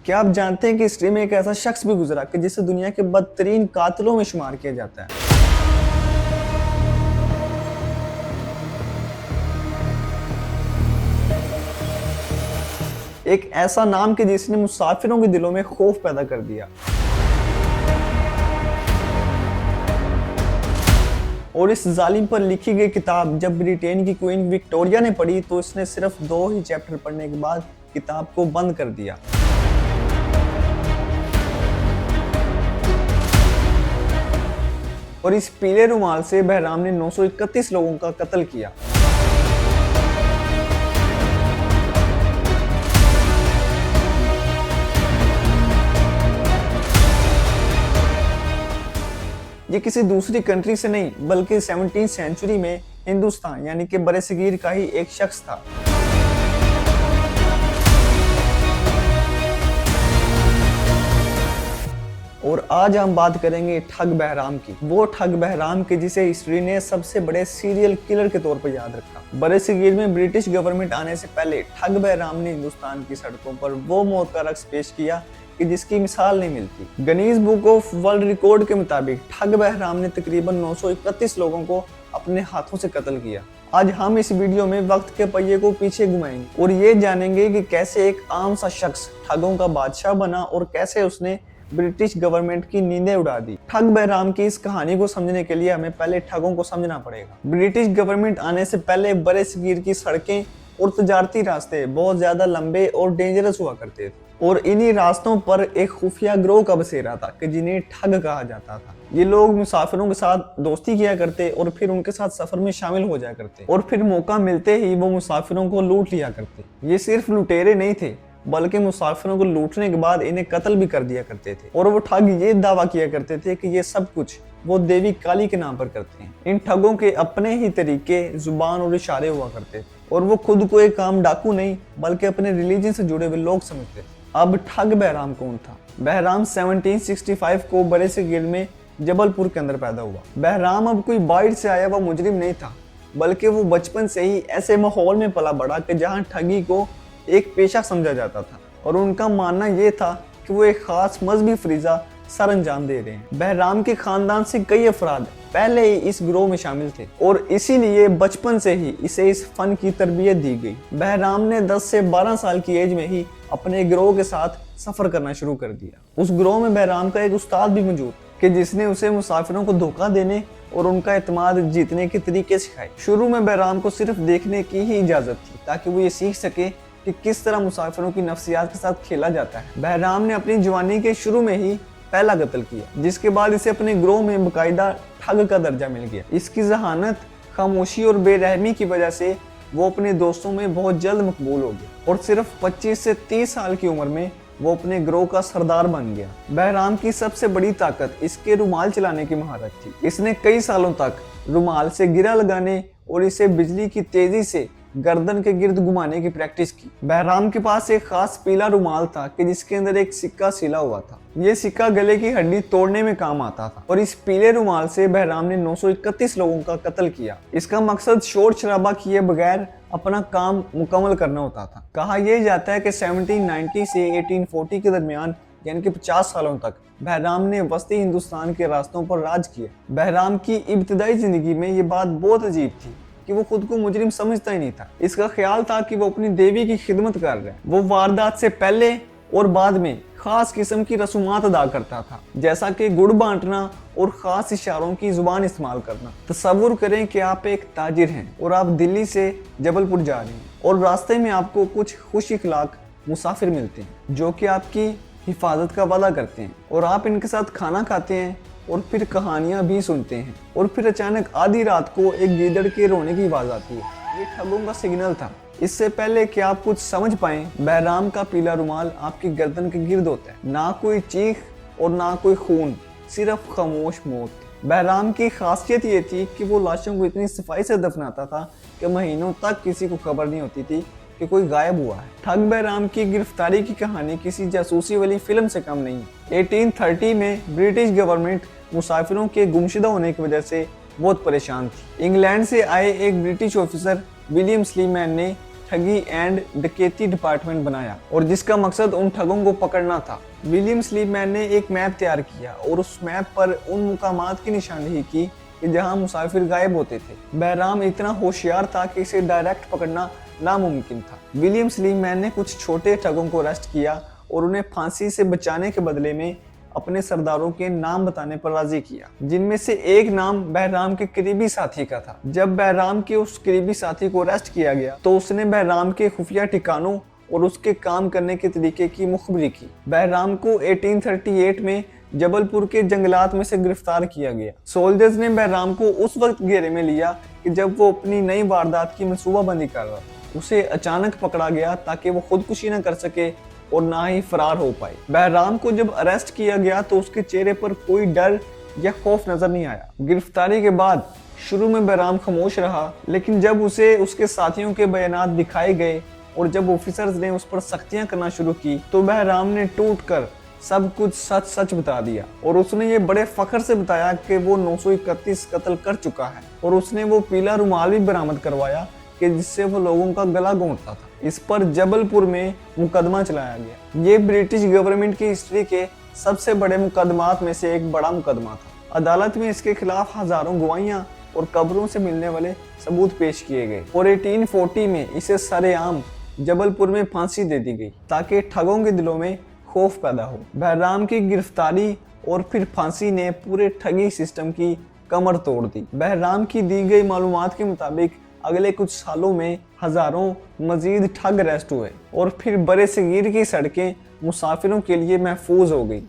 क्या आप जानते हैं कि हिस्ट्री में एक ऐसा शख्स भी गुजरा कि जिसे दुनिया के बदतरीन कातिलों में शुमार किया जाता है। एक ऐसा नाम कि जिसने मुसाफिरों के दिलों में खौफ पैदा कर दिया। और इस जालिम पर लिखी गई किताब जब ब्रिटेन की क्वीन विक्टोरिया ने पढ़ी तो इसने सिर्फ 2 ही चैप्टर पढ़ने के बाद किताब को बंद कर दिया। और इस पीले रुमाल से बहराम ने 931 लोगों का कत्ल किया। ये किसी दूसरी कंट्री से नहीं बल्कि 17वीं सेंचुरी में हिंदुस्तान यानी कि बरसगीर का ही एक शख्स था। और आज हम बात करेंगे ठग बहराम की, वो ठग बहराम की जिसे हिस्ट्री ने सबसे बड़े सीरियल किलर के तौर पर याद रखा। बरसगीर में ब्रिटिश गवर्नमेंट आने से पहले ठग बहराम ने हिंदुस्तान की सड़कों पर वो मौत का रक्स पेश किया कि जिसकी मिसाल नहीं मिलती। Guinness book of world record के मुताबिक ठग बहराम ने तकरीबन 931 लोगों को अपने हाथों से कत्ल किया। आज हम इस वीडियो में वक्त के पहिए को पीछे घुमाएंगे और ये जानेंगे कि कैसे एक आम सा शख्स ठगों का बादशाह बना और कैसे उसने ब्रिटिश गवर्नमेंट की नींदें उड़ा दी। ठग बहराम की इस कहानी को समझने के लिए हमें पहले ठगों को समझना पड़ेगा। ब्रिटिश गवर्नमेंट आने से पहले बरसगीर की सड़कें और तजारती रास्ते बहुत ज्यादा लंबे और डेंजरस हुआ करते थे और इन्हीं रास्तों पर एक खुफिया ग्रोह का बसेरा था कि जिन्हें ठग कहा जाता था। ये लोग मुसाफिरों के साथ दोस्ती किया करते और फिर उनके साथ सफर में शामिल हो जाया करते और फिर मौका मिलते ही वो मुसाफिरों को लूट लिया करते। ये सिर्फ लुटेरे नहीं थे बल्कि मुसाफिरों को लूटने के बाद इन्हें कत्ल भी कर दिया करते थे। और वो ठग ये दावा किया करते थे कि ये सब कुछ वो देवी काली के नाम पर करते हैं। इन ठगों के अपने ही तरीके, जुबान और इशारे हुआ करते थे और वो खुद को एक आम डाकू नहीं बल्कि अपने रिलीजन से जुड़े हुए लोग समझते थे। अब ठग बहराम कौन था? बहराम 1765 को बरसगीर में जबलपुर के अंदर पैदा हुआ। बहराम अब कोई बाहर से आया हुआ मुजरिम नहीं था बल्कि वो बचपन से ही ऐसे माहौल में पला बढ़ा कि जहाँ ठगी को एक पेशा समझा जाता था और उनका मानना यह था कि वो एक खास मजहबी फरीजा सर अंजाम दे रहे हैं। बहराम के खानदान से कई अफराद पहले ही इस ग्रोह में शामिल थे और इसीलिए बचपन से ही इसे इस फन की तरबियत दी गई। बहराम ने 10 से 12 साल की एज में ही अपने ग्रोह के साथ सफर करना शुरू कर दिया। उस ग्रोह में बहराम का एक उस्ताद भी मौजूद कि जिसने उसे मुसाफिरों को धोखा देने और उनका एतमाद जीतने के तरीके सिखाए। शुरू में बहराम को सिर्फ देखने की ही इजाजत थी ताकि वो ये सीख सके कि किस तरह मुसाफिरों की नफ्सियात के साथ खेला जाता है। बहराम ने अपनी जवानी के शुरू में ही पहला कत्ल किया जिसके बाद इसे अपने ग्रोह में बाकायदा ठग का दर्जा मिल गया। इसकी जहानत, खामोशी और बेरहमी की वजह से वो अपने दोस्तों में बहुत जल्द मकबूल हो गया और सिर्फ 25 से 30 साल की उम्र में वो अपने ग्रोह का सरदार बन गया। बहराम की सबसे बड़ी ताकत इसके रुमाल चलाने की महारत थी। इसने कई सालों तक रुमाल से गिरा लगाने और इसे बिजली की तेजी से गर्दन के गिर्द घुमाने की प्रैक्टिस की। बहराम के पास एक खास पीला रुमाल था कि जिसके अंदर एक सिक्का सिला हुआ था। ये सिक्का गले की हड्डी तोड़ने में काम आता था और इस पीले रुमाल से बहराम ने 931 लोगों का कत्ल किया। इसका मकसद शोर शराबा किए बगैर अपना काम मुकम्मल करना होता था। कहा यह जाता है कि 1790 से 1840 के दरमियान यानी कि 50 सालों तक बहराम ने वस्ती हिंदुस्तान के रास्तों पर राज किया। बहराम की इब्तदाई जिंदगी में ये बात बहुत अजीब थी कि वो खुद को मुजरिम समझता ही नहीं था। इसका ख्याल था कि वो अपनी देवी की खिदमत कर रहा है। वो वारदात से पहले और बाद में खास किस्म की रसूमात अदा करता था जैसा कि गुड़ बांटना और खास इशारों की जुबान इस्तेमाल करना। तसव्वुर करें कि आप एक ताजिर हैं और आप दिल्ली से जबलपुर जा रहे हैं और रास्ते में आपको कुछ खुश इखलाक मुसाफिर मिलते हैं जो कि आपकी हिफाजत का वादा करते हैं और आप इनके साथ खाना खाते हैं और फिर कहानियां भी सुनते हैं और फिर अचानक आधी रात को एक गीदड़ के रोने की आवाज आती है। ये ठगों का सिग्नल था। इससे पहले कि आप कुछ समझ पाएं, बहराम का पीला रुमाल आपकी गर्दन के गिर्द होता है। ना कोई चीख और ना कोई खून, सिर्फ खामोश मौत। बहराम की खासियत ये थी कि वो लाशों को इतनी सफाई से दफनाता था कि महीनों तक किसी को खबर नहीं होती थी कि कोई गायब हुआ है। ठग बहराम की गिरफ्तारी की कहानी किसी जासूसी वाली फिल्म से कम नहीं। 1830 में ब्रिटिश गवर्नमेंट मुसाफिरों के गुमशुदा होने की वजह से बहुत परेशान थी। इंग्लैंड से आए एक ब्रिटिश ऑफिसर विलियम स्लीमैन ने ठगी एंड डकैती डिपार्टमेंट बनाया और जिसका मकसद उन ठगों को पकड़ना था। विलियम स्लीपमैन ने एक मैप तैयार किया और उस मैप पर उन मुकामात की निशानदेही की कि जहां मुसाफिर गायब होते थे। बहराम इतना होशियार था कि इसे डायरेक्ट पकड़ना नामुमकिन था। विलियम स्लीपमैन ने कुछ छोटे ठगों को अरेस्ट किया और उन्हें फांसी से बचाने के बदले में अपने सरदारों के नाम बताने पर राजी किया, जिनमें से एक नाम बहराम के करीबी साथी का था। जब बहराम के उस करीबी साथी को अरेस्ट किया गया तो उसने बहराम के खुफिया ठिकानों और उसके काम करने के तरीके की मुखबरी की। बहराम को 1838 में जबलपुर के जंगलात में से गिरफ्तार किया गया। सोल्जर्स ने बहराम को उस वक्त घेरे में लिया कि जब वो अपनी नई वारदात की मंसूबाबंदी कर रहा था। उसे अचानक पकड़ा गया ताकि वो खुदकुशी न कर सके और ना ही फरार हो पाए। बहराम को जब अरेस्ट किया गया तो उसके चेहरे पर कोई डर या खौफ नजर नहीं आया। गिरफ्तारी के बाद शुरू में बहराम खामोश रहा, लेकिन जब उसे उसके साथियों के बयानात दिखाए गए और जब ऑफिसर्स ने उस पर सख्तियां करना शुरू की तो बहराम ने टूट कर सब कुछ सच सच बता दिया और उसने ये बड़े फख्र से बताया कि वो 931 कत्ल कर चुका है और उसने वो पीला रुमाल भी बरामद करवाया कि जिससे वो लोगों का गला घोंटता था। इस पर जबलपुर में मुकदमा चलाया गया। ये ब्रिटिश गवर्नमेंट की हिस्ट्री के सबसे बड़े मुकदमात में से एक बड़ा मुकदमा था। अदालत में इसके खिलाफ हजारों गवाहियां और कब्रों से मिलने वाले सबूत पेश किए गए और 1840 में इसे सरेआम जबलपुर में फांसी दे दी गई ताकि ठगों के दिलों में खौफ पैदा हो। बहराम की गिरफ्तारी और फिर फांसी ने पूरे ठगी सिस्टम की कमर तोड़ दी। बहराम की दी गई मालूमात के मुताबिक अगले कुछ सालों में हजारों मजीद ठग अरेस्ट हुए और फिर बरे सगीर की सड़कें मुसाफिरों के लिए महफूज हो गई।